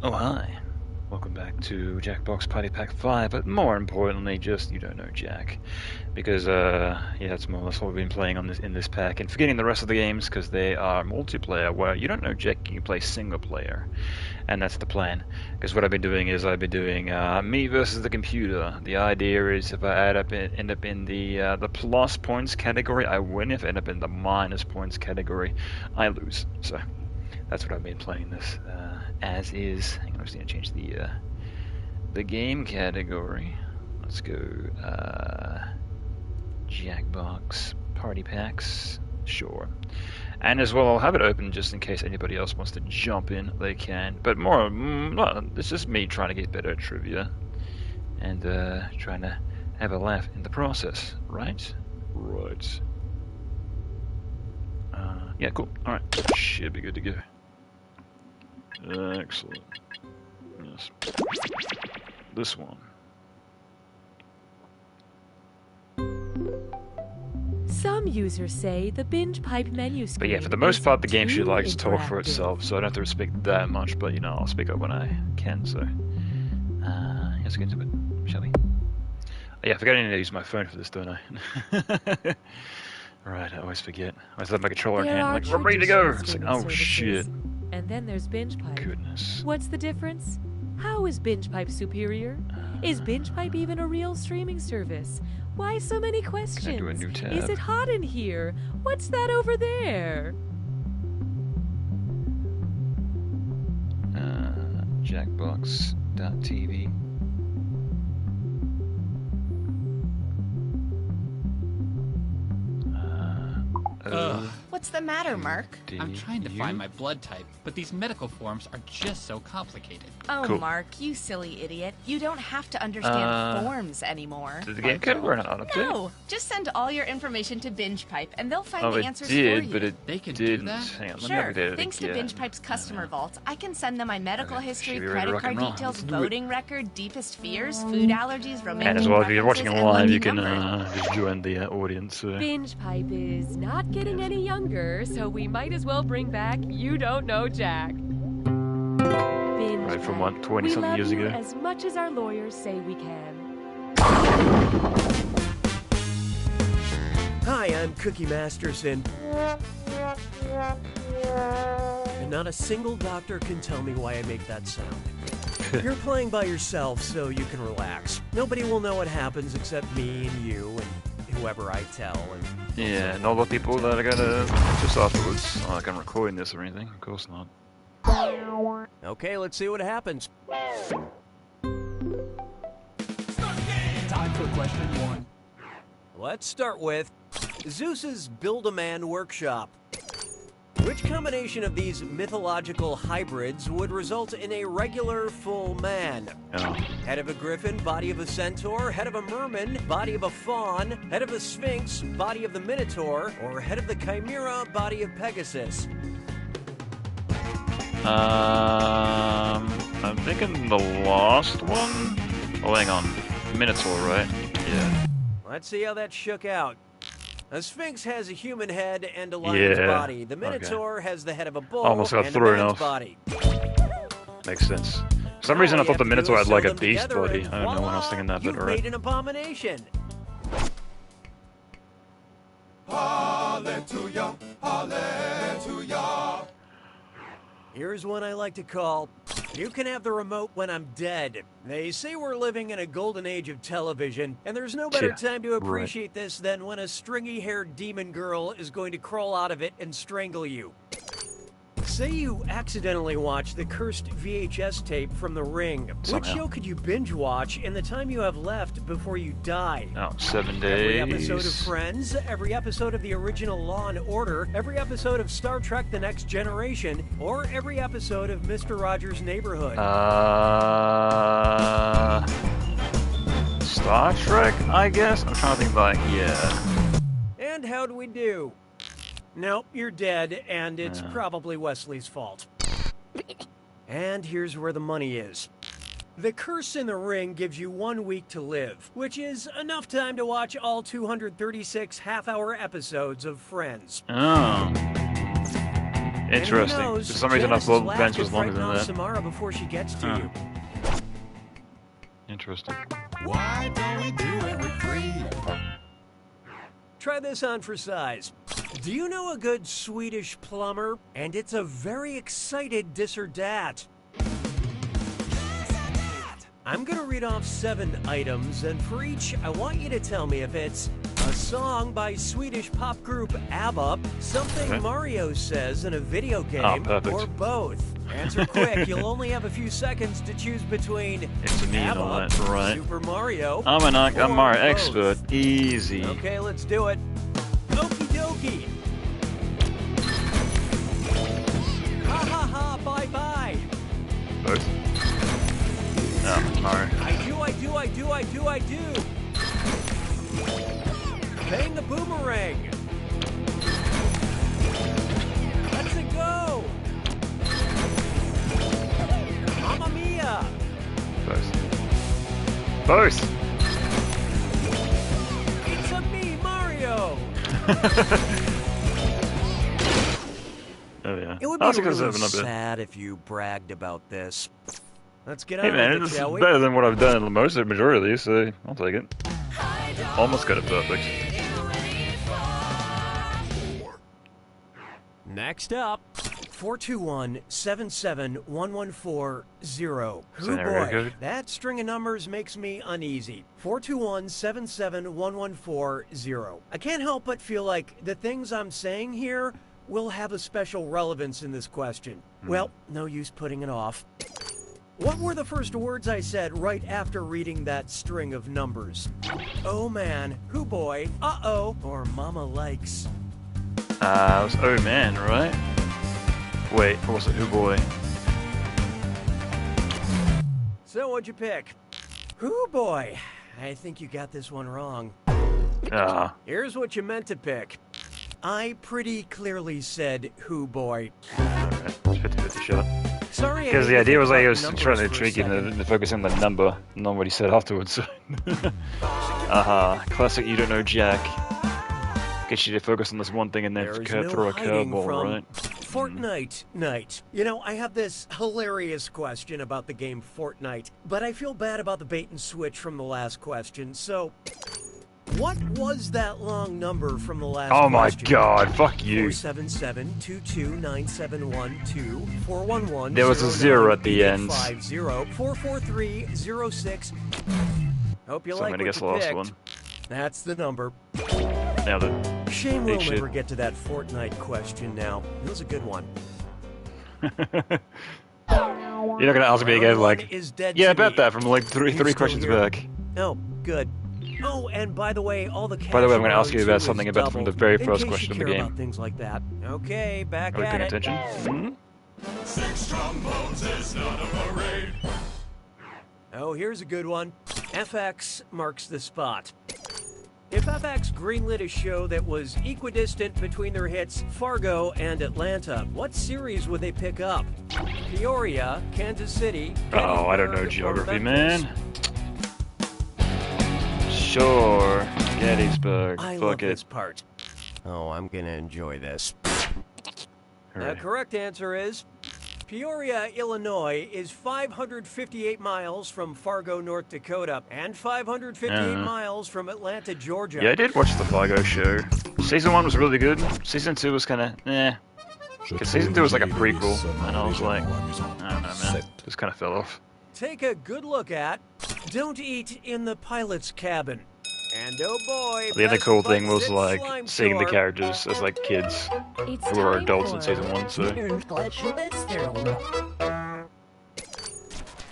Oh, hi. Welcome back to Jackbox Party Pack 5, but more importantly, just you don't know Jack. Because, yeah, that's more or less what we've been playing on in this pack, and forgetting the rest of the games, because they are multiplayer, where you don't know Jack, you can play single player. And that's the plan. Because what I've been doing is I've been doing me versus the computer. The idea is if I end up in the plus points category, I win. If I end up in the minus points category, I lose. So that's what I've been playing this as is. Hang on, I'm just going to change the game category. Let's go Jackbox Party Packs. Sure. And as well, I'll have it open just in case anybody else wants to jump in, they can. But more, it's just me trying to get better at trivia. And trying to have a laugh in the process, right? Right. Yeah, cool. Alright. Should be good to go. Excellent. Yes. This one. Some users say the binge pipe menu screen. But yeah, for the most part, the game should like to talk for interactive. itself, so I don't have to speak that much. But you know, I'll speak up when I can. So let's get into it, shall we? Oh, yeah, I forgot I need to use my phone for this, don't I? Right, I always forget. I always have my controller in There hand. are I'm like, we're ready to go. It's like, traditional oh streaming shit. services, and then there's binge pipe. Goodness. What's the difference? How is binge pipe superior? Is binge pipe even a real streaming service? Why so many questions? Can I do a new tab? Is it hot in here? What's that over there? Jackbox.tv. What's the matter, Mark? I'm trying to find my blood type, but these medical forms are just so complicated. Oh, Cool. Mark, you silly idiot. You don't have to understand forms anymore. Did the game category not update? No, just send all your information to BingePipe, and they'll find Oh, the it answers did, for you. but it They can do didn't. that? Hang on, let me Sure. update it Thanks to again. BingePipe's customer vault, I can send them my medical Okay, history, should be ready to credit rock card and roll. details, Let's do it. voting record, deepest fears, food allergies, romantic And as well, if you're watching it preferences, and live, you lucky can numbers. just join the audience. Binge pipe is not getting any younger, so we might as well bring back You Don't Know Jack. Binge Right, from pipe. what, 20 we something love years you ago? as much as our lawyers say we can. Hi, I'm Cookie Masterson. And not a single doctor can tell me why I make that sound. You're playing by yourself, so you can relax. Nobody will know what happens except me and you and whoever I tell. And Yeah, and all the people that are gonna watch us afterwards. Not like I'm recording this or anything. Of course not. okay, let's see what happens. Time for question one. Let's start with Zeus's Build-A-Man Workshop. Which combination of these mythological hybrids would result in a regular full man? Oh, Head of a griffin, body of a centaur, head of a merman, body of a faun, head of a sphinx, body of the minotaur, or head of the chimera, body of Pegasus? I'm thinking the last one. Oh, hang on, Minotaur, right? Yeah. Let's see how that shook out. A sphinx has a human head and a lion's Yeah, body. The okay. minotaur has the head of a bull Almost got and a thrown man's off. body. Makes sense. For some reason, I thought the Minotaur had like a beast body. I don't know when I was thinking that, but You've alright. made an abomination. Hallelujah, hallelujah. Here's one I like to call, You Can Have the Remote When I'm Dead. They say we're living in a golden age of television, and there's no better Yeah, time to right. appreciate this than when a stringy-haired demon girl is going to crawl out of it and strangle you. Say you accidentally watch the cursed VHS tape from The Ring. Which Somehow. show could you binge watch in the time you have left before you die? Oh, 7 days. Every episode of Friends, every episode of the original Law and Order, every episode of Star Trek The Next Generation, or every episode of Mr. Rogers' Neighborhood. Star Trek, I guess? I'm trying to think like, yeah. And how do we do? Nope, you're dead, and it's probably Wesley's fault. And here's where the money is. The Curse in the Ring gives you 1 week to live, which is enough time to watch all 236 half-hour episodes of Friends. Oh. Interesting. And who knows, For some reason, I Janice's thought laugh Vance could was longer frighten than off that. Samara before she gets to Huh. you. Interesting. Why don't we do it with three? Try this on for size. Do you know a good Swedish plumber? And it's a very excited dis or dat. I'm gonna read off 7 items, and for each, I want you to tell me if it's a song by Swedish pop group ABBA, something Okay. Mario says in a video game, perfect. or both. Answer quick. You'll only have a few seconds to choose between It's me and all ABBA, that, right? Super Mario, I'm or Mario both. expert. Easy. Okay, let's do it. Okie dokie. Ha ha ha, bye bye. Both. No, Mario. I do. Bang the boomerang. Let's it go. Mamma mia. Both. Both! It's a me, Mario. Oh yeah. It would I was be gonna say really another bit. sad if you bragged about this. Let's get Hey on man, with it, this is shall we? better than what I've done in most of the majority of these, so I'll take it. Almost got it perfect. Next up, 421-77114-0. Is that an area code? That string of numbers makes me uneasy. 421-77114-0. I can't help but feel like the things I'm saying here will have a special relevance in this question. Well, no use putting it off. What were the first words I said right after reading that string of numbers? Oh man, hoo boy, uh-oh, or mama likes. It was oh man, right? Wait, or was it who boy? So what'd you pick? Hoo boy, I think you got this one wrong. Ah, Here's what you meant to pick. I pretty clearly said who boy. alright. 50-50 shot. Sorry, I Because made the you idea think was like about he was numbers trying to for a trick you second. into focusing on the number, not what he said afterwards. Classic you don't know Jack. Gets you to focus on this one thing and then There is throw no a hiding curveball, from right? Fortnite night. You know, I have this hilarious question about the game Fortnite, but I feel bad about the bait and switch from the last question. So, what was that long number from the last Oh my question? god, fuck you. 477-22971-2 There was a 0 at the end. 443-06. Hope you So I'm like gonna what guess you the last picked. one. That's the number. Nailed it. Shame we'll Hey, shit. never get to that Fortnite question now. It was a good one. You're not gonna ask me again, Round like, one is dead yeah, to I bet me. that from like three still questions here? back. Oh, good. Oh, and by the way, all the cash By the way, I'm gonna on ask you two about is something about from the doubled, very in first case question you of the care game. about things like that. Okay, back Are we at paying it. attention? Hmm? 6 trombones is not a parade. Oh, here's a good one. FX marks the spot. If FX greenlit a show that was equidistant between their hits Fargo and Atlanta, what series would they pick up? Peoria, Kansas City, Oh, I don't know Gettysburg, or geography, Memphis? man. Sure, Gettysburg. I love Fuck this it. part. Oh, I'm gonna enjoy this. The Hooray. correct answer is Peoria, Illinois is 558 miles from Fargo, North Dakota, and 558 miles from Atlanta, Georgia. Yeah, I did watch the Fargo show. Season 1 was really good. Season 2 was kinda, eh. Because Season 2 was like a prequel, and I was like, I don't know, man. Just kinda fell off. Take a good look at Don't Eat in the Pilot's Cabin. And oh boy, The other Best cool thing Buds was at like Slime seeing the Store. characters as like kids It's who were time adults in for Season 1, so.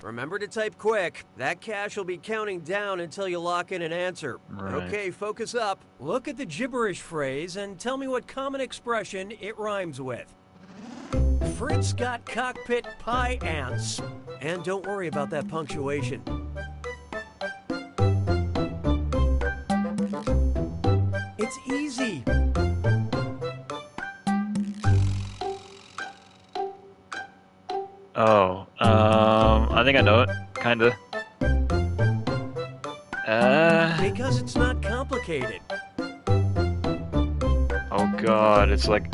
Remember to type quick. That cash will be counting down until you lock in an answer. Right. Okay, focus up. Look at the gibberish phrase and tell me what common expression it rhymes with. Fritz got cockpit pie ants. And don't worry about that punctuation. It's easy. Oh, I think I know it, kinda. Because it's not complicated. Oh god, it's like,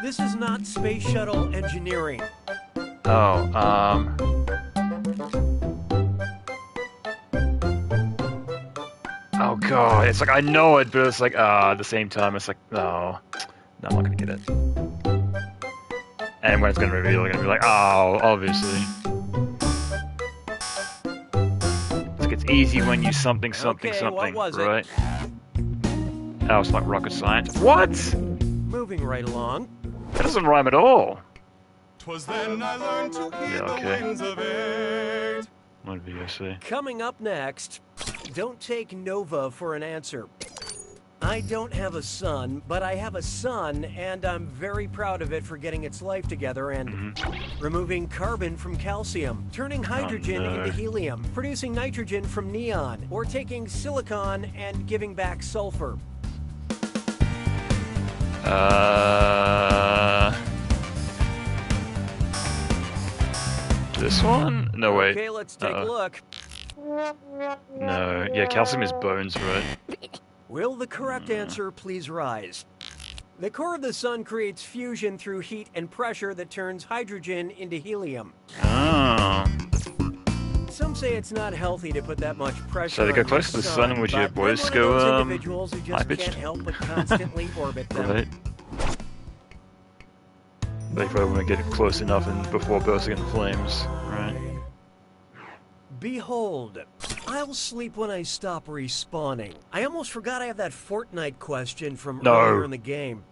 This is not space shuttle engineering. Oh, oh god, it's like, I know it, but it's like, at the same time, it's like, no, I'm not gonna get it. And when it's gonna reveal, it's gonna be like, oh, obviously. It's like, it's easy when you something, Okay, what was it? right? Oh, it's like rocket science. What? Moving right along. That doesn't rhyme at all. 'Twas then I learned to heed Yeah, okay. the winds of age. What did you say? Coming up next, don't take Nova for an answer. I don't have a son, but I have a son, and I'm very proud of it for getting its life together and removing carbon from calcium, turning hydrogen no. into helium, producing nitrogen from neon, or taking silicon and giving back sulfur. This one? No, wait. Okay, let's take a look. No, yeah, calcium is bones, right? Will the correct answer please rise? The core of the sun creates fusion through heat and pressure that turns hydrogen into helium. Oh. Some say it's not healthy to put that much pressure So they go on close the to the sun, would your but I'm voice one of go, those individuals who just high-pitched? can't help but constantly orbit them. Right. They probably want to get it close enough and before bursting into flames, right? Behold, I'll sleep when I stop respawning. I almost forgot I have that Fortnite question from No. earlier in the game.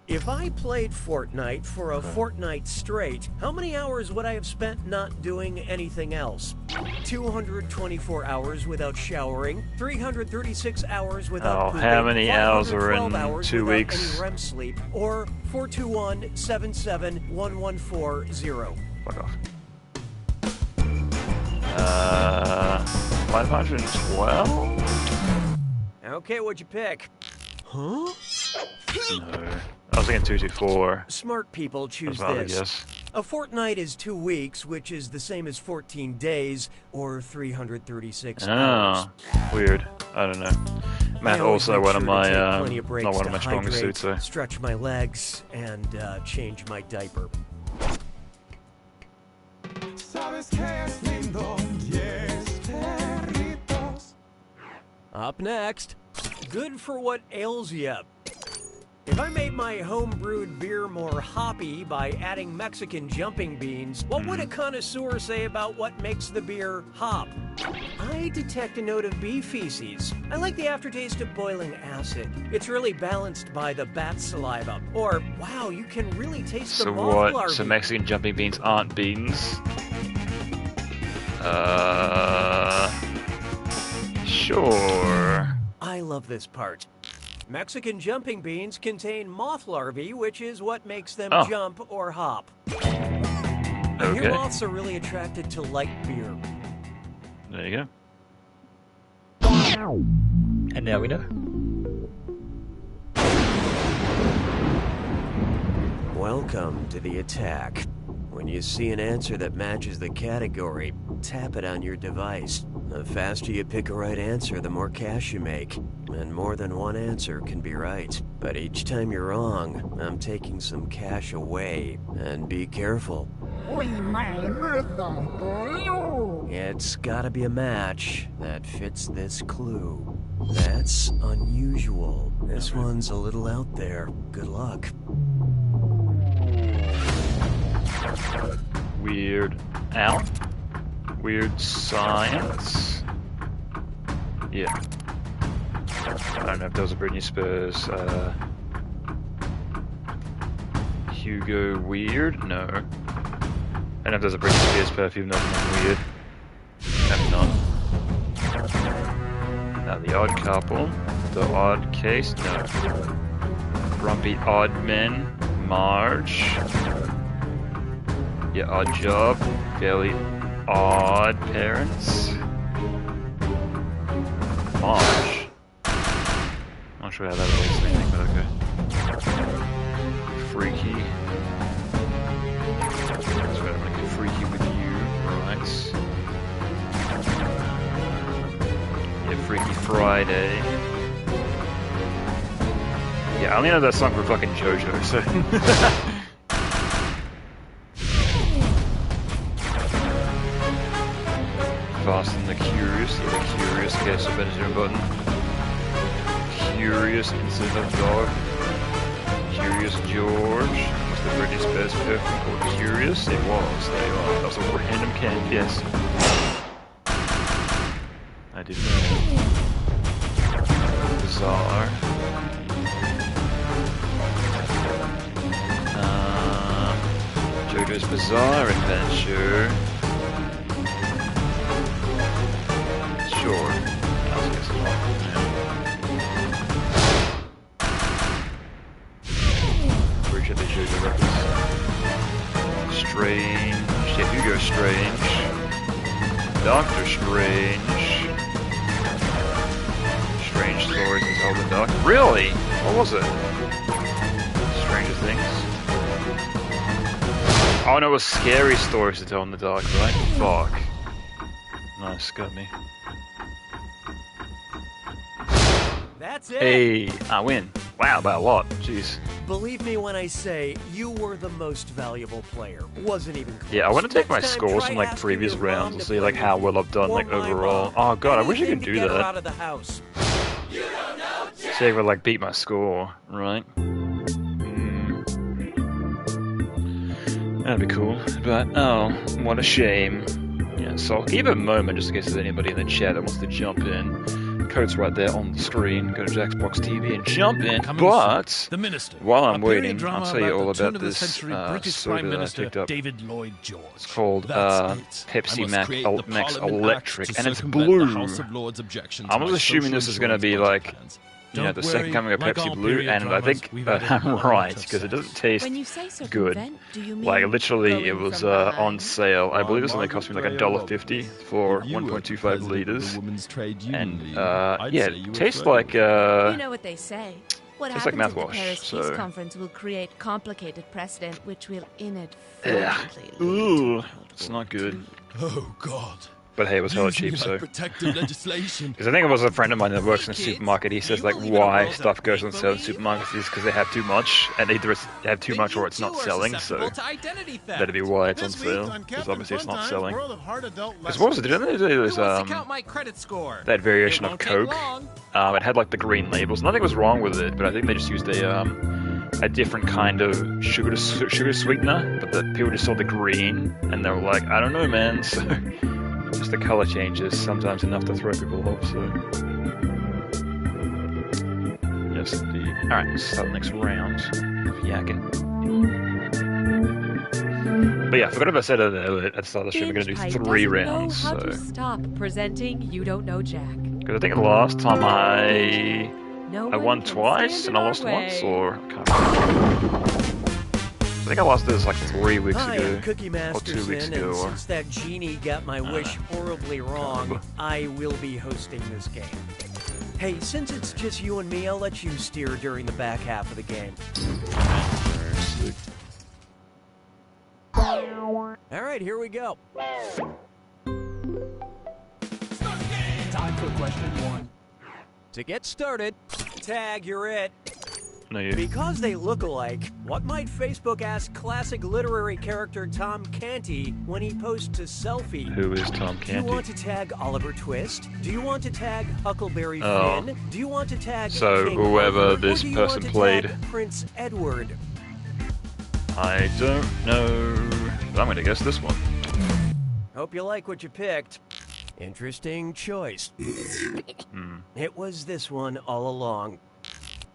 If I played Fortnite for a fortnight straight, how many hours would I have spent not doing anything else? 224 hours without showering, 336 hours without pooping, how many hours are 512 in hours 2 without weeks? any REM sleep, or 421-77-1140. Fuck off. 512? Okay, what'd you pick? Huh? No. I was thinking 224. Smart people choose That's about it, this. yes. A fortnight is 2 weeks, which is the same as 14 days, or 336 hours. Oh, weird. I don't know. Math I always also make one of sure to my, take plenty of breaks not one of to my strongest hydrate, suits, so. stretch my legs, and change my diaper. Sabes que es lindo, yes, perritos. Up next, good for what ails ya. If I made my home-brewed beer more hoppy by adding Mexican jumping beans, what would a connoisseur say about what makes the beer hop? I detect a note of bee feces. I like the aftertaste of boiling acid. It's really balanced by the bat saliva. Or, wow, you can really taste So the moth what? larvae. So Mexican jumping beans aren't beans? Sure. I love this part. Mexican jumping beans contain moth larvae, which is what makes them Oh. jump or hop. I hear Okay. moths are really attracted to light beer. There you go. And now we know. Welcome to the attack. When you see an answer that matches the category, tap it on your device. The faster you pick a right answer, the more cash you make. And more than one answer can be right. But each time you're wrong, I'm taking some cash away. And be careful. It's gotta be a match that fits this clue. That's unusual. This one's a little out there. Good luck. Weird Al? Weird science? Yeah. I don't know if that was a Britney Spears, Hugo Weird? No. I don't know if there's a Britney Spears perfume, nothing weird. Maybe not. Now the Odd Couple, The Odd Case, no. Grumpy Odd Men, Marge. Yeah, Odd Job, Fairly Odd Parents. Marge. Not sure how that relates to anything, but okay. Freaky. That's right, I'm gonna get freaky with you, right? Yeah, Freaky Friday. Yeah, I only know that song for fucking JoJo, so... Fast and the Curious, yeah, the Curious, okay, so better zoom button. Curious incident of dog. Curious George. Was the British best perfume called Curious? It was, there you are. That was a random can, yes. I didn't know. Bizarre. JoJo's Bizarre Adventure. Sure. I'll guess it's not cool now. Pretty sure they JoJo reference. Strange. Yeah, Hugo Strange. Doctor Strange. Strange Stories and Told in the Dark. Really? What was it? Stranger Things. Oh no, it was Scary Stories to Tell in the Dark, right? Fuck. Nice, got me. That's it. Hey, I win. Wow, by a lot. Jeez. Believe me when I say you were the most valuable player. Wasn't even close. Yeah, I want to take my Next time, scores try from like asking previous your rounds mom and to see like play how with well I've done you. like Or my overall. mom. Oh god, I wish I Anything could to do get her that. out of the house. See if I like beat my score, right? That'd be cool. But oh, what a shame. Yeah, so I'll give it a moment just in case there's anybody in the chat that wants to jump in. Code's right there on the screen. Go to Jackbox TV and jump in. But The Minister. while I'm A period waiting, drama I'll tell you all the turn about of the this century British soda Prime that I Minister picked up. David Lloyd George. It's called That's it. I Pepsi must Max, create the Max Parliament Electric, Act and to it's circumvent blue. the House of Lords' objection to I was my assuming this social is going to insurance be budget like, plans. you know, Don't the second worry, coming of like Pepsi all Blue, period and I dramas, think we've added a I'm lot right of because it doesn't sex. taste When you say good. circumvent, do you mean Like literally, going it was from on behind? sale. I believe it was only Margaret cost me like Graham $1.50 for If you were 1.25 president of the liters, Women's Trade Union and League, I'd yeah, say you it were tastes frail. like You know what they say. What tastes like happens at the mouthwash, Paris so- Peace Conference will create complicated precedent, which will Ugh. inadvertently lead to Ooh, World it's War not good. II. Oh God. But hey, it was hella Use me cheap, like so. protective legislation. Because I think it was a friend of mine that works in a Hey, kids, supermarket. He do says you like believe in a why world stuff of goes on sale in make-believe? supermarkets is because they have too much, and either they have too Then much you or it's not too are selling. So susceptible to identity theft. that'd be why it's on This week sale. on Because Captain obviously it's not Funtime's selling. World of Hard Adult Because what was it? Didn't they do Who this, wants to count my credit score? that variation It of won't take Coke? long. It had like the green labels. Nothing was wrong with it, but I think they just used a different kind of sugar sweetener. But the people just saw the green and they were like, I don't know, man. So just the color changes sometimes enough to throw people off. So yes, indeed. All right, let's start the next round of yakking. But yeah, I forgot if I said it at the start of the stream. We're gonna do Binge 3 Pipe doesn't rounds. know how So to stop presenting You Don't Know Jack. because I think the last time I No won one can twice stand and in I our lost once, way. or I can't remember. I think I lost this like 3 weeks Hi, ago. I'm Cookie Masterson, 2 weeks ago, and or since that genie got my wish horribly wrong, remember. I will be hosting this game. Hey, since it's just you and me, I'll let you steer during the back half of the game. All right, here we go. Time for question 1. To get started, tag, you're it. No, you. Because they look alike, what might Facebook ask classic literary character Tom Canty when he posts a selfie? Who is Tom Do you want Canty? to tag Oliver Twist? Do you want to tag Huckleberry Oh. Finn? Do you want to tag So King whoever Arthur? this or do you person want to played. tag Prince Edward? I don't know. But I'm gonna guess this one. Hope you like what you picked. Interesting choice. It was this one all along.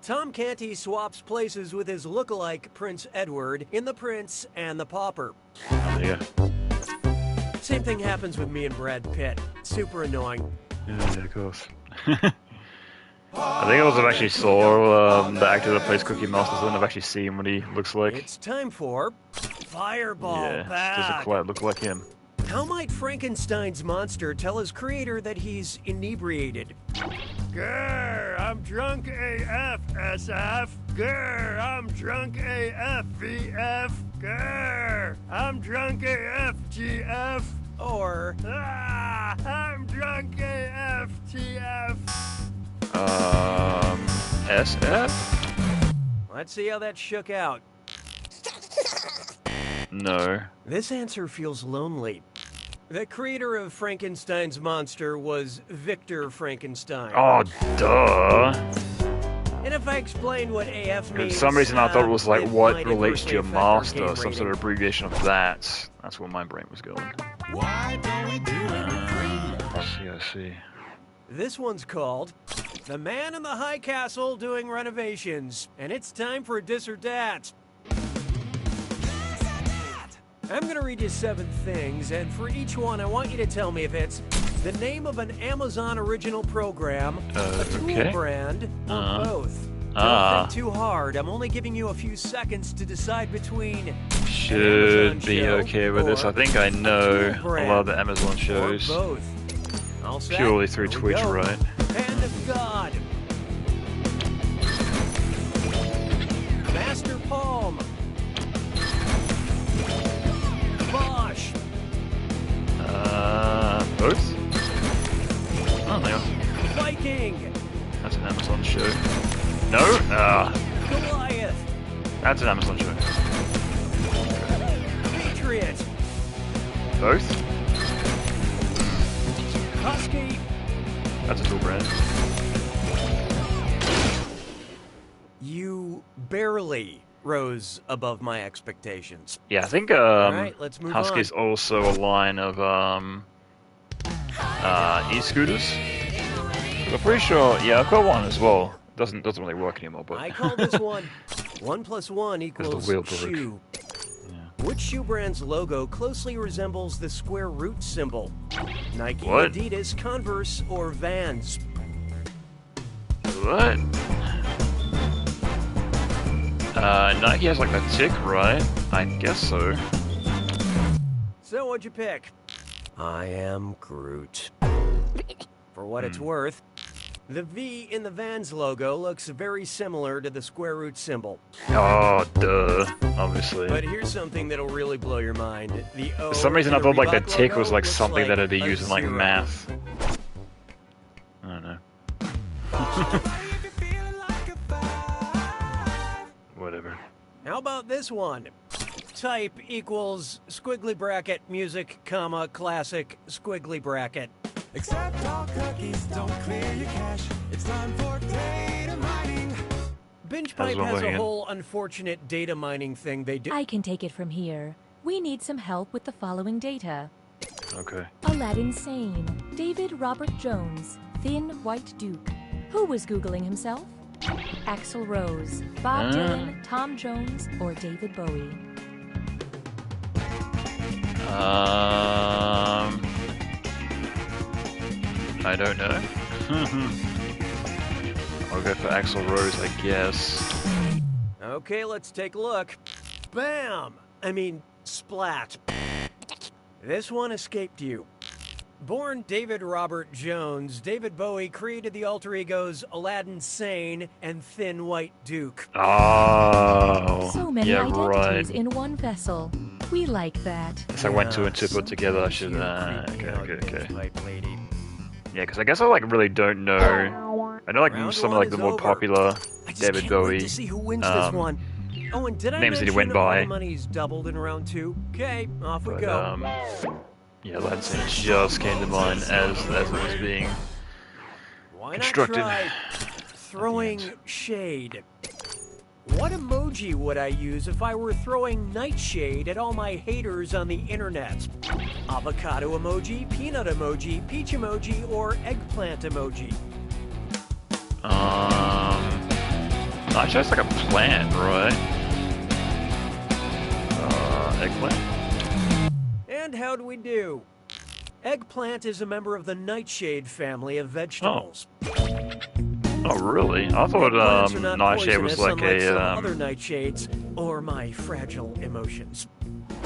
Tom Canty swaps places with his lookalike Prince Edward in The Prince and the Pauper. Yeah. Same thing happens with me and Brad Pitt. Super annoying. Yeah, of course. I think I also actually saw the actor that plays Cookie Masterson. I've actually seen what he looks like. It's time for Fireball Yeah, Bag. doesn't quite look like him. How might Frankenstein's monster tell his creator that he's inebriated? Grr, I'm drunk AF, SF. Grr, I'm drunk AF, VF. Grr, I'm drunk AF, GF. Or I'm drunk AF, TF. SF? Let's see how that shook out. No. This answer feels lonely. The creator of Frankenstein's monster was Victor Frankenstein. Oh, duh. And if I explained what AF For means... some reason I thought it was like it what might relates to your adversely affect our master, game some sort of rating. abbreviation of that. That's where my brain was going. Why don't we do it? I see. This one's called The Man in the High Castle Doing Renovations. And it's time for Dis or Dat. I'm gonna read you 7 things, and for each one I want you to tell me if it's the name of an Amazon original program, a tool okay. brand, or both. Ah. Don't think too hard. I'm only giving you a few seconds to decide between Should Amazon be show okay with this. or I think I know tool a lot of the brand, Amazon or shows. both. All set? Purely through Here we Twitch, go. right? Hand of God. Master Palm. Bosch. Both? Oh, they are. Viking. That's an Amazon show. No? Goliath. That's an Amazon show. Patriot. Both? Husky. That's a tool brand. You barely rose above my expectations. Yeah, I think Alright, let's move Husky's on. also a line of e-scooters. I'm pretty sure. Yeah, I've got one as well. Doesn't really work anymore, but I call this one 1 + 1 equals wheel broke. shoe. Yeah. Which shoe brand's logo closely resembles the square root symbol? Nike, What? Adidas, Converse, or Vans? What? Nike has like a tick, right? I guess so. So what'd you pick? I am Groot. For what it's worth, the V in the Vans logo looks very similar to the square root symbol. Oh, duh. Obviously. But here's something that'll really blow your mind. The O For some reason, I in the thought like the Reebok tick logo was like looks something that'd be a used in like 0. math. I don't know. Whatever. How about this one? Type equals squiggly bracket music, comma, classic, squiggly bracket. Accept all cookies, don't clear your cache. It's time for data mining. BingePipe How's it has going a again? whole unfortunate data mining thing they do. I can take it from here. We need some help with the following data. Okay. Aladdin Sane, David Robert Jones, Thin White Duke. Who was Googling himself? Axl Rose, Bob Dylan, Tom Jones, or David Bowie? I don't know. I'll go for Axl Rose, I guess. Okay, let's take a look. Bam! I mean, splat. This one escaped you. Born David Robert Jones, David Bowie created the alter egos Aladdin Sane and Thin White Duke. Oh. So many yeah, identities right. in one vessel. We like that. So I went two and two put together. I should. Okay. Yeah, because I guess I like really don't know. I know like Round some of one like the is more over. popular I just David can't Bowie wait to see who wins this one. Oh, and did I names that he mention went all by. the money's doubled in round 2? Okay, off we But go. yeah, Aladdin Sane just came to mind as it was being. Why not constructed try throwing shade? What emoji would I use if I were throwing nightshade at all my haters on the internet? Avocado emoji, peanut emoji, peach emoji, or eggplant emoji? Actually, it's like a plant, right? Eggplant. And how do we do? Eggplant is a member of the nightshade family of vegetables. Oh, really? I thought Eggplants are not Nightshade was poisonous, like unlike some a other nightshades, or my fragile emotions.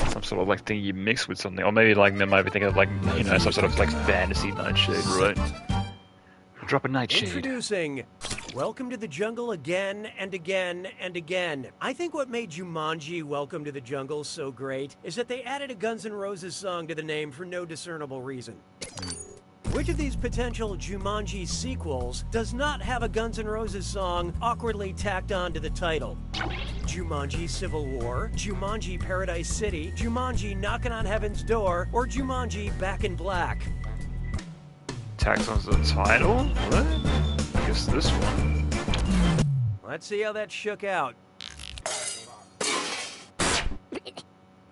some sort of like thing you mix with something, or maybe like they might be thinking of like some sort of like fantasy Nightshade, right? Drop a Nightshade. Introducing Welcome to the Jungle again and again and again. I think what made Jumanji Welcome to the Jungle so great is that they added a Guns N' Roses song to the name for no discernible reason. Which of these potential Jumanji sequels does not have a Guns N' Roses song awkwardly tacked on to the title? Jumanji Civil War, Jumanji Paradise City, Jumanji Knockin' on Heaven's Door, or Jumanji Back in Black? Tax on the title? What? I guess this one. Let's see how that shook out.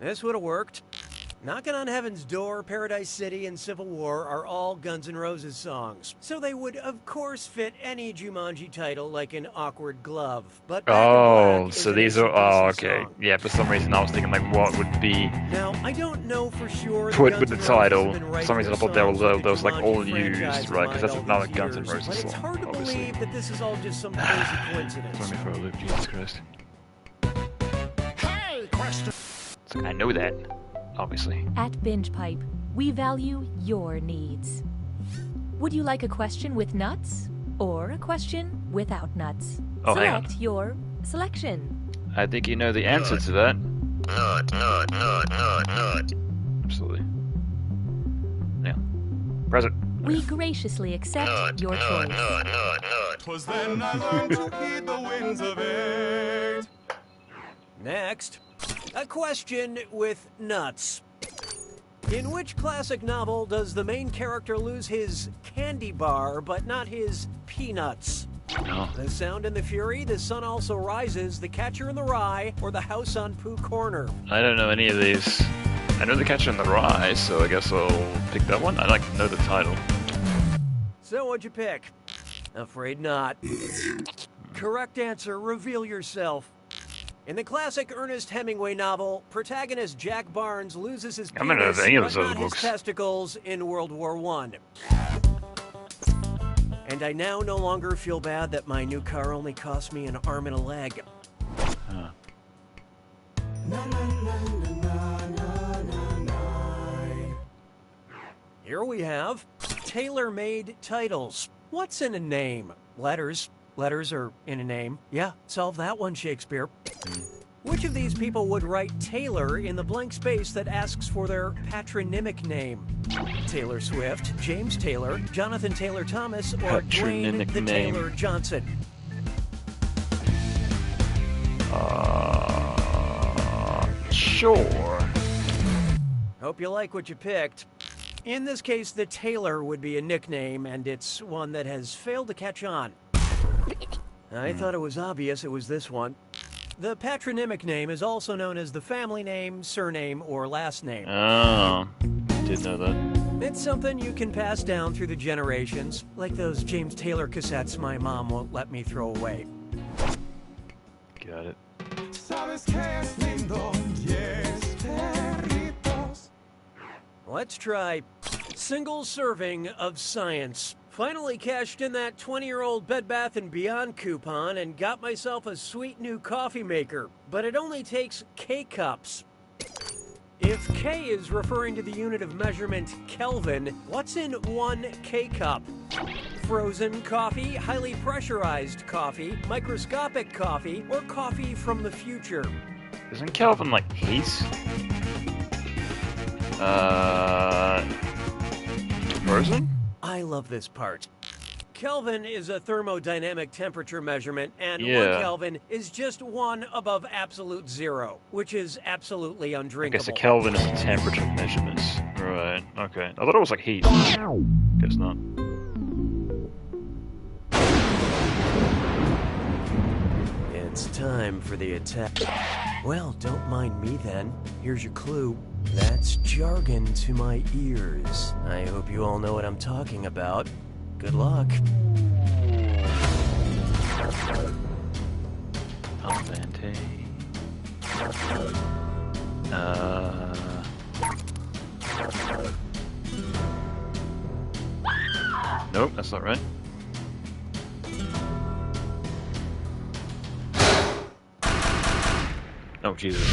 This would have worked. Knockin' on Heaven's Door, Paradise City, and Civil War are all Guns N' Roses songs, so they would of course fit any Jumanji title like an awkward glove. But Back in Oh, Black so is an these are. Oh, AC/DC okay. song. Yeah, for some reason I was thinking, like, what would be Now, I don't know for sure. put that with the Guns N' Roses title. have been For writing some reason I their thought they were, songs with the those like all Jumanji used, franchise right? in Because that's mind not all a these Guns N' years, Roses but it's song, hard to obviously. believe that this is all just some crazy coincidence. Throw me for a loop, Jesus Christ. Hey, question. It's like, I know that, obviously. At Binge Pipe, we value your needs. Would you like a question with nuts or a question without nuts? Oh, hang on. Select your selection. I think you know the answer to that. Absolutely. Yeah. Present. We graciously accept your choice. 'Twas then I learned to heed the winds of age. Next, a question with nuts. In which classic novel does the main character lose his candy bar but not his peanuts? No. The Sound and the Fury, The Sun Also Rises, The Catcher in the Rye, or The House on Pooh Corner? I don't know any of these. I know The Catcher in the Rye, so I guess I'll pick that one. I like to know the title. So what'd you pick? Afraid not. Correct answer, reveal yourself. In the classic Ernest Hemingway novel, protagonist Jack Barnes loses his I'm gonna have penis, any of but those not his books. testicles in World War I. And I now no longer feel bad that my new car only cost me an arm and a leg. Huh. Here we have tailor-made titles. What's in a name? Letters. Letters are in a name. Yeah, solve that one, Shakespeare. Which of these people would write Taylor in the blank space that asks for their patronymic name? Taylor Swift, James Taylor, Jonathan Taylor Thomas, or Dwayne Patronymic the name. Taylor Johnson? Sure. Hope you like what you picked. In this case, the Taylor would be a nickname, and it's one that has failed to catch on. I thought it was obvious it was this one. The patronymic name is also known as the family name, surname, or last name. Oh, did know that. It's something you can pass down through the generations, like those James Taylor cassettes my mom won't let me throw away. Got it. Sabes que es lindo, yes, perritos. Let's try single serving of science. Finally cashed in that 20-year-old Bed Bath & Beyond coupon and got myself a sweet new coffee maker. But it only takes K-cups. If K is referring to the unit of measurement Kelvin, what's in one K-cup? Frozen coffee, highly pressurized coffee, microscopic coffee, or coffee from the future? Isn't Kelvin like heat? Frozen? I love this part. Kelvin is a thermodynamic temperature measurement, and 1 Yeah. Kelvin is just 1 above absolute 0, which is absolutely I undrinkable. guess a Kelvin is a temperature measurement. Right, okay. I thought it was like heat. Guess not. It's time for the attack. Well, don't mind me then. Here's your clue. That's jargon to my ears. I hope you all know what I'm talking about. Good luck. Alvante. Nope, that's not right. Oh, Jesus.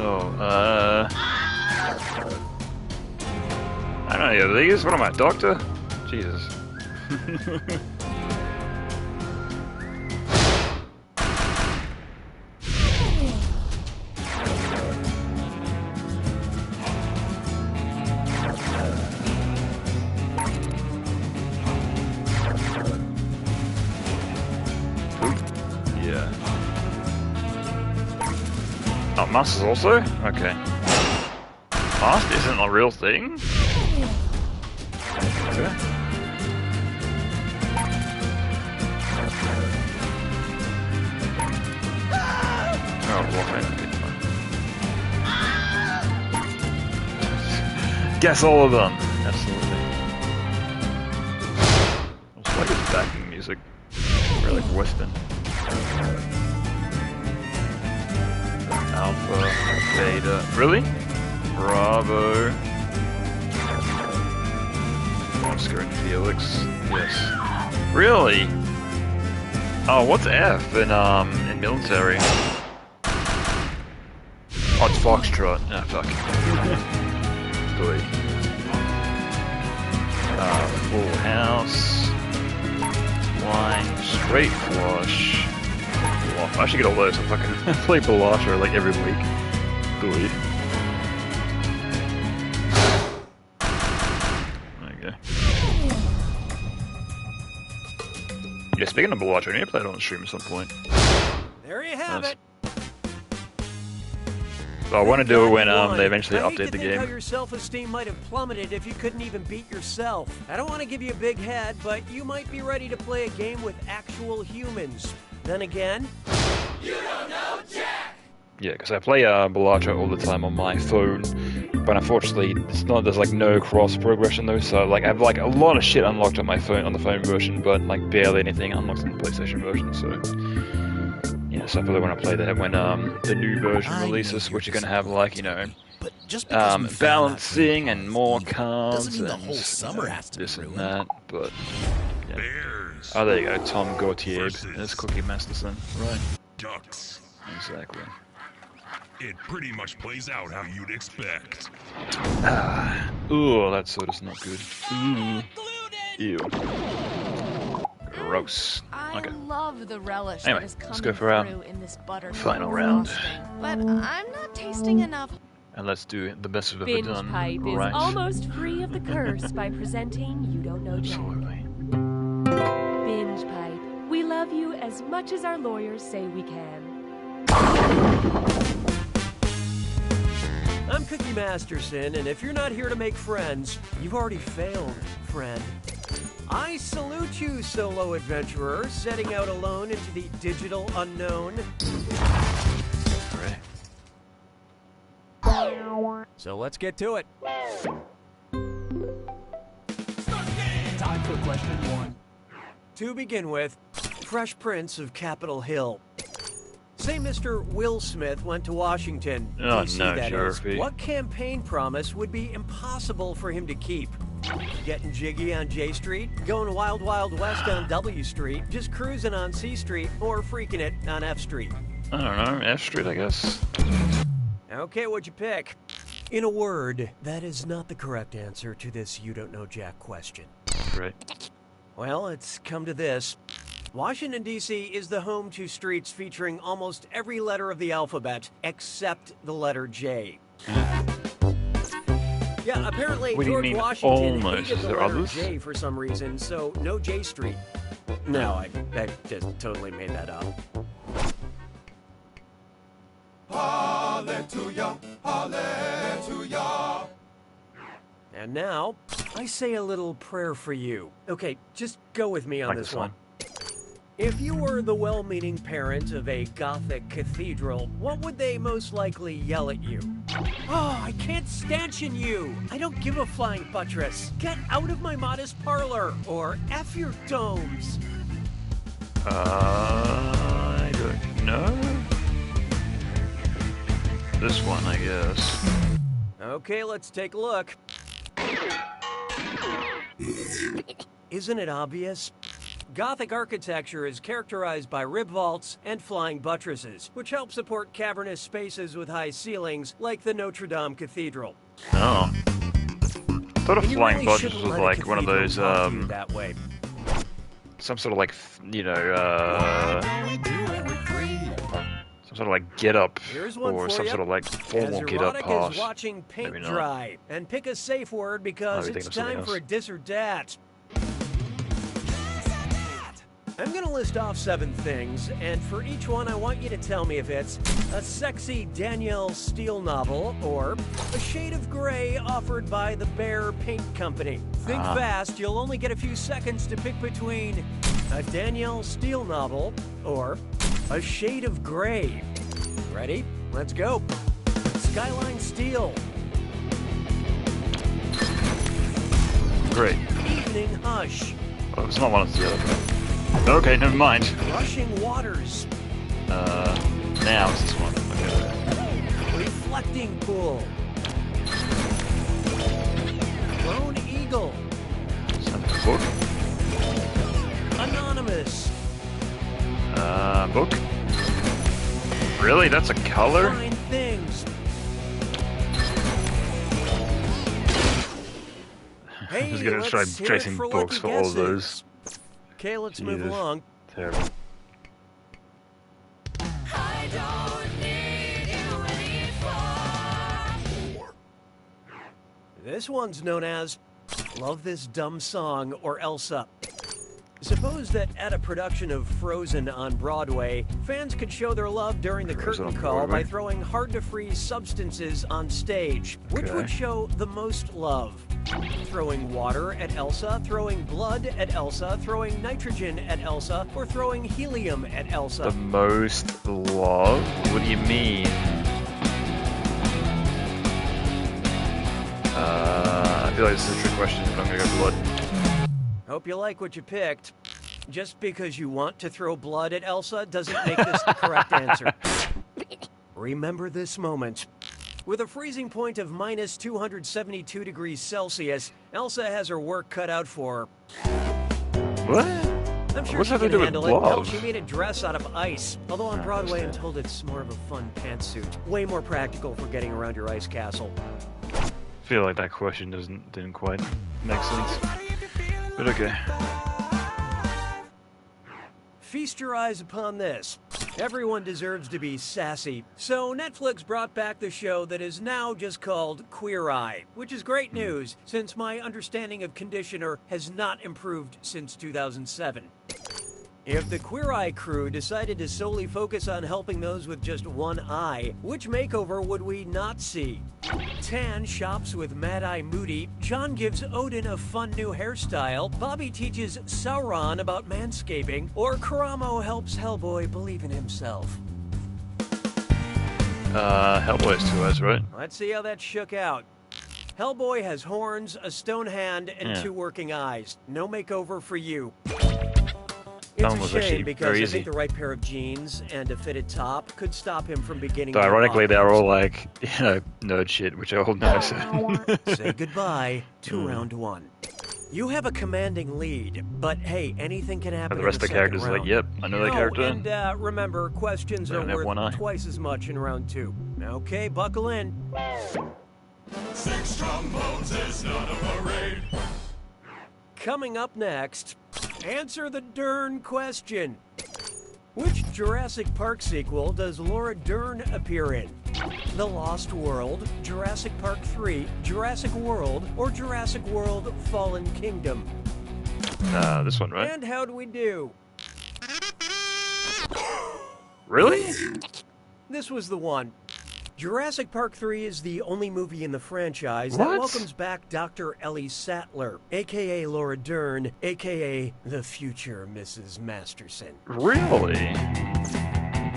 Oh, I don't know any of these. What am I, doctor? Jesus. Mast also? Okay. Mast isn't a real thing? Okay. Oh, Warframe. Guess all of them! Absolutely. I just like its backing music. Really like Western. Alpha, Beta. Really? Bravo. Oscar and Felix. Yes. Really? Oh, what's F in military? Oh, it's Foxtrot. Ah, fuck. Boy. Full House. Wine. Straight Flush. I should get all those. I fucking play Balatro like every week. Boy. Okay. Yeah, speaking of Balatro, I need to play it on stream at some point. There you have it. So I want to do it when they eventually I hate update to the think how game. your self-esteem might have plummeted if you couldn't even beat yourself. I don't want to give you a big head, but you might be ready to play a game with actual humans. Then again, you don't know Jack! Yeah, because I play Balatro all the time on my phone, but unfortunately, there's like no cross progression though. So like I have like a lot of shit unlocked on my phone on the phone version, but like barely anything unlocked on the PlayStation version. So yeah, so I probably want to play that when the new version releases, which are going to have like balancing and more cards and this and that. But yeah. Oh, there you go, Tom Gautier. There's Cookie Masterson. Right. Ducks. Exactly. It pretty much plays out how you'd expect. Ooh, that soda's not good. Ooh. Ew. Gross. Okay. I love the relish Anyway, that is let's coming go for our through in this butter final round. But I'm not tasting enough. And let's do the best we've ever Binge done. Pipe Right. is almost free of the curse by presenting You Don't Know Jack. Absolutely. Binge Pipe. We love you as much as our lawyers say we can. I'm Cookie Masterson, and if you're not here to make friends, you've already failed, friend. I salute you, solo adventurer, setting out alone into the digital unknown. Right. So let's get to it. Time for question 1. To begin with, Fresh Prince of Capitol Hill. Say Mr. Will Smith went to Washington, Oh, D.C. no, that is. Geography. What campaign promise would be impossible for him to keep? Getting jiggy on J Street, going wild wild west on W Street, just cruising on C Street, or freaking it on F Street? I don't know, F Street, I guess. Okay, what'd you pick? In a word, that is not the correct answer to this You Don't Know Jack question. Great. Well, it's come to this. Washington, D.C. is the home to streets featuring almost every letter of the alphabet except the letter J. Yeah, apparently What do you George mean, Washington almost? hated Is the there letter others? J for some reason, so no J Street. No, I just totally made that up. Hallelujah, hallelujah. And now, I say a little prayer for you. Okay, just go with me on Like this this one. one. If you were the well-meaning parent of a Gothic cathedral, what would they most likely yell at you? Oh, I can't stanchion you! I don't give a flying buttress! Get out of my modest parlor! Or F your domes! I don't know. This one, I guess. Okay, let's take a look. Isn't it obvious? Gothic architecture is characterized by rib vaults and flying buttresses, which help support cavernous spaces with high ceilings, like the Notre Dame Cathedral. Oh. I thought a And you flying really buttress shouldn't was let a like one of cathedral those, talk to you that way. some sort of like, some sort of like get up, Here's one or for some ya. sort of like formal As get up erotic pass. as watching paint Maybe not. dry. And pick a safe word because Maybe it's think of something time for a else. dis or dat. I'm gonna list off 7 things, and for each one I want you to tell me if it's a sexy Danielle Steele novel or a shade of gray offered by the Bear Paint Company. Think fast, you'll only get a few seconds to pick between a Danielle Steele novel or a shade of gray. Ready? Let's go. Skyline Steel. Great. Evening Hush. Oh, it's not one of the other. Okay, never mind. Rushing Waters. Now it's this one. Okay. Reflecting Pool. Lone Eagle. Book. Anonymous. Book. Really? That's a color? Fine Things. Hey, I was gonna try let's hear it tracing for books lucky for all guesses. those. Okay, let's move Jesus. along. Terrible. This one's known as Love This Dumb Song or Elsa. Suppose that at a production of Frozen on Broadway, fans could show their love during the Frozen curtain on call Broadway? by throwing hard-to-freeze substances on stage. Which Okay. would show the most love? Throwing water at Elsa, throwing blood at Elsa, throwing nitrogen at Elsa, or throwing helium at Elsa? The most love? What do you mean? I feel like this is a trick question, but I'm gonna go blood. Hope you like what you picked. Just because you want to throw blood at Elsa doesn't make this the correct answer. Remember this moment. With a freezing point of minus 272 degrees Celsius, Elsa has her work cut out for her. What? I'm sure What's she that to can do with handle it. Hell, love? she made a dress out of ice. Although on I Broadway, I'm understand. told it's more of a fun pantsuit. Way more practical for getting around your ice castle. I feel like that question didn't quite make sense. But okay. Feast your eyes upon this. Everyone deserves to be sassy. So Netflix brought back the show that is now just called Queer Eye, which is great news since my understanding of Conditioner has not improved since 2007. If the Queer Eye crew decided to solely focus on helping those with just one eye, which makeover would we not see? Tan shops with Mad Eye Moody, John gives Odin a fun new hairstyle, Bobby teaches Sauron about manscaping, or Karamo helps Hellboy believe in himself. Hellboy's 2 eyes, right? Let's see how that shook out. Hellboy has horns, a stone hand, and Yeah. 2 working eyes. No makeover for you. That It's one a was actually shame because very I easy. think the right pair of jeans and a fitted top could stop him from beginning. Though to ironically, walk. they're all like, nerd shit, which I all know. So. Say goodbye to round 1. You have a commanding lead, but hey, anything can happen. But the in rest of the second characters are like, round. yep, I know that character. And remember, questions They are don't have one eye. worth twice as much in round 2. Okay, buckle in. 6 trombones is not a parade. Coming up next, answer the Dern question. Which Jurassic Park sequel does Laura Dern appear in? The Lost World, Jurassic Park 3, Jurassic World, or Jurassic World Fallen Kingdom? This one, right? And how do we do? Really? This was the one. Jurassic Park 3 is the only movie in the franchise that What? welcomes back Dr. Ellie Sattler, a.k.a. Laura Dern, a.k.a. the future Mrs. Masterson. Really?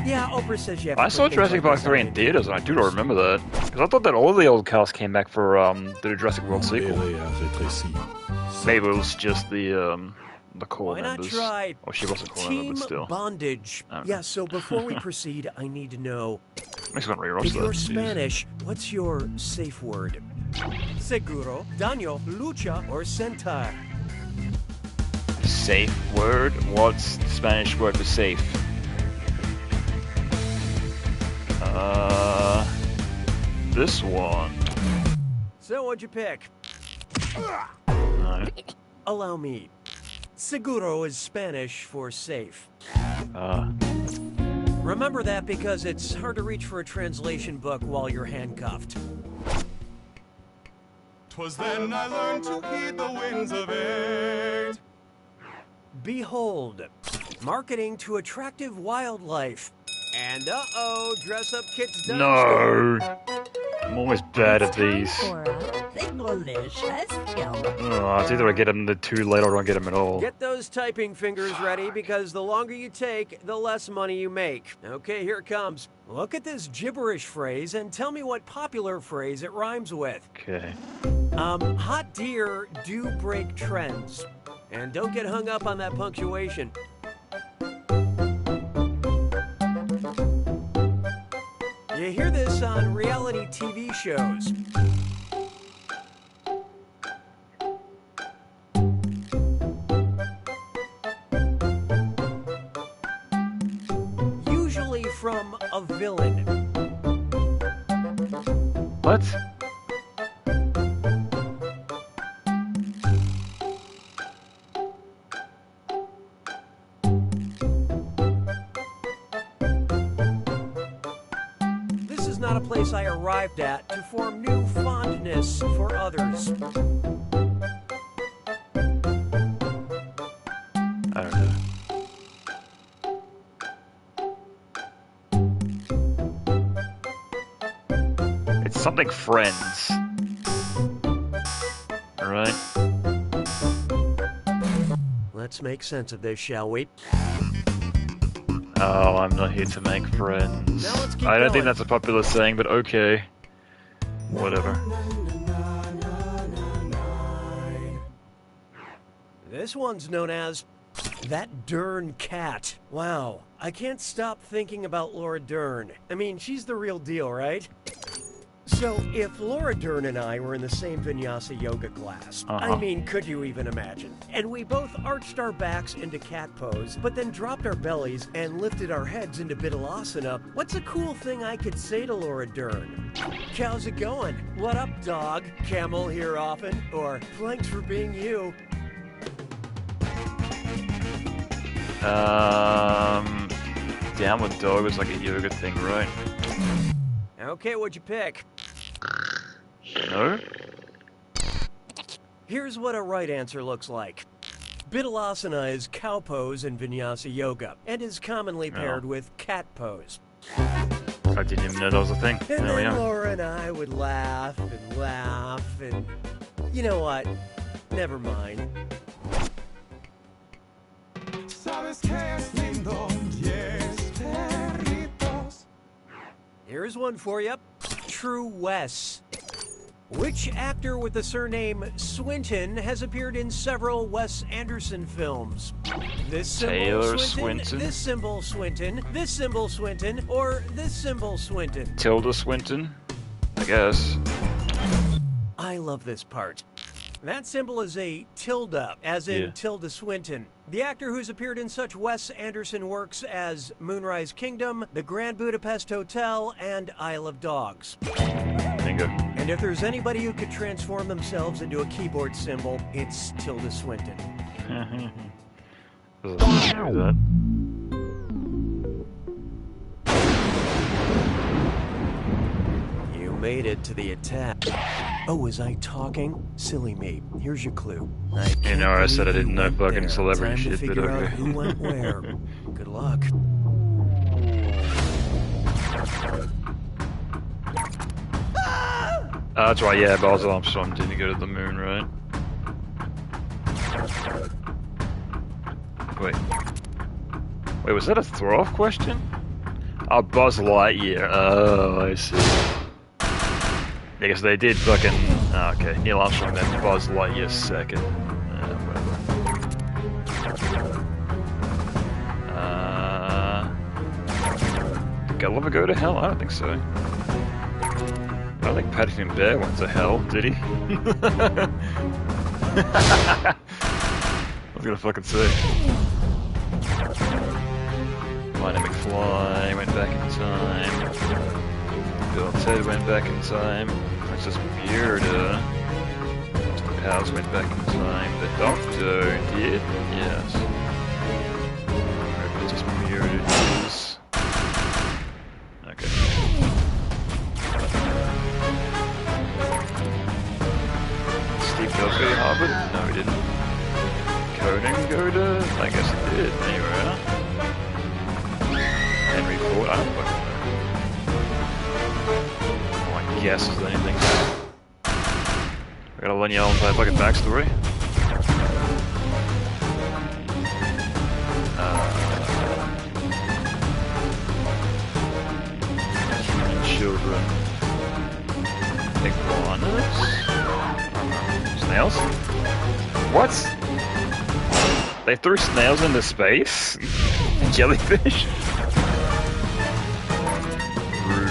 Yeah, Oprah says you have I to saw put things Jurassic like Park this 3 on in theaters, and I do not remember that. Because I thought that all the old cast came back for the Jurassic World sequel. Maybe it was just the core Why not members. try Or she wasn't core Team member, but still. Bondage? I don't Yeah, know. so before we proceed, I need to know, Makes me want to rewatch if that. you're Jeez. Spanish, what's your safe word? Seguro, daño, lucha, or sentar? Safe word? What's the Spanish word for safe? This one. So what'd you pick? No. Allow me. Seguro is Spanish for safe. Remember that because it's hard to reach for a translation book while you're handcuffed. 'Twas then I learned to heed the winds of 8. Behold. Marketing to attractive wildlife. And dress-up kits done. No! I'm always bad at these. Cora. Oh, it's either I get them too late or I don't get them at all. Get those typing fingers ready, because the longer you take, the less money you make. Okay, here it comes. Look at this gibberish phrase and tell me what popular phrase it rhymes with. Okay. Hot deer do break trends. And don't get hung up on that punctuation. You hear this on reality TV shows. Usually from a villain. What? This is not a place I arrived at to form new fondness for others. I don't know. It's something Friends. Alright. Let's make sense of this, shall we? Oh, I'm not here to make friends. Now let's keep I don't going. think that's a popular saying, but okay. Whatever. This one's known as That Dern Cat. Wow, I can't stop thinking about Laura Dern. I mean, she's the real deal, right? So, if Laura Dern and I were in the same Vinyasa yoga class, I mean, could you even imagine? And we both arched our backs into cat pose, but then dropped our bellies and lifted our heads into Biddalasana, what's a cool thing I could say to Laura Dern? How's it going? What up, dog? Camel here often? Or thanks for being you? Downward dog was like a yoga thing, right? Okay, what'd you pick? No? Here's what a right answer looks like. Biddalasana is cow pose in Vinyasa yoga, and is commonly paired with cat pose. I didn't even know that was a thing. And There we then are. Laura and I would laugh, and you know what? Never mind. Sabes que es lindo, yes, perritos. Here's one for you. True Wes. Which actor with the surname Swinton has appeared in several Wes Anderson films? This symbol Taylor Swinton, Swinton? this symbol Swinton, this symbol Swinton, or this symbol Swinton? Tilda Swinton? I guess. I love this part. That symbol is a tilde, as in Yeah. Tilda Swinton. The actor who's appeared in such Wes Anderson works as Moonrise Kingdom, The Grand Budapest Hotel, and Isle of Dogs. Bingo. And if there's anybody who could transform themselves into a keyboard symbol, it's Tilda Swinton. Doesn't do that. You made it to the attack. Oh, was I talking? Silly me. Here's your clue. You know, I said I didn't know went fucking there. celebrity Time to shit, but figure out okay. who went where. Good luck. That's right, yeah, Buzz Armstrong didn't go to the moon, right? Wait, was that a throw-off question? Oh, Buzz Lightyear. Oh, I see. I guess they did fucking... Oh, okay, Neil Armstrong then Buzz Lightyear second. Whatever. Did Gulliver go to hell? I don't think so. I don't think Paddington Bear went to hell, did he? I was gonna fucking say. Marty McFly went back in time. Bill and Ted went back in time. Princess Bearda. Austin Powers went back in time. The Doctor did, yes. Where Princess Bearda is. Okay. Steve Jobs go to Harvard? No, he didn't. Conan go to? I guess it did, anyway. Henry Ford, I don't fucking know. Oh, I guess is anything. I gotta learn y'all entire fucking backstory. Human children. Iguanas? Snails? What? They threw snails into space? And jellyfish? Rue.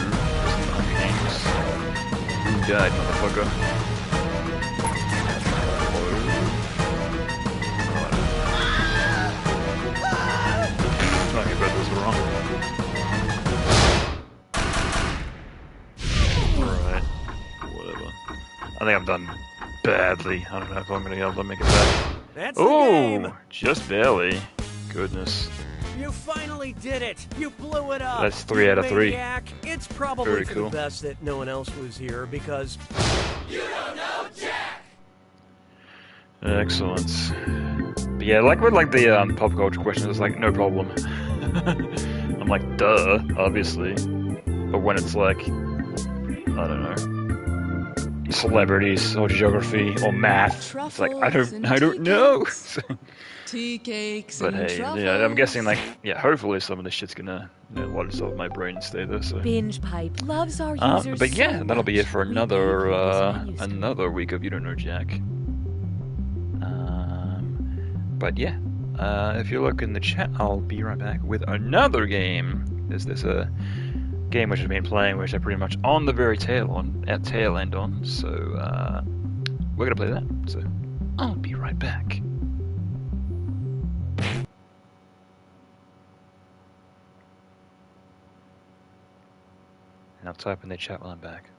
Rue died, motherfucker. I read this wrong. Right. Whatever. I think I've done badly. I don't know if I'm gonna be able to make it back. That's the game. Oh, just barely. Goodness. You finally did it. You blew it up. That's 3 out of 3. Maniac. It's probably Very for cool. the best that no one else was here because you don't know Jack. Excellent. But yeah, like with like the pop culture questions, it's like no problem. I'm like, duh, obviously. But when it's like, I don't know, celebrities or geography or math, it's like I don't know. Tea cakes But and hey, truffles. yeah, I'm guessing like, yeah, hopefully some of this shit's gonna load itself in my brain and stay there. So. Binge Pipe loves our users. But yeah, so that'll be it for much, we gave another him his menus to another week of You Don't Know Jack. But yeah, if you look in the chat, I'll be right back with another game. There's this game which I've been playing, which I'm pretty much on the very tail end on. So we're gonna play that. So I'll be right back. And I'll type in the chat while I'm back.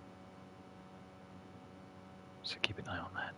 So keep an eye on that.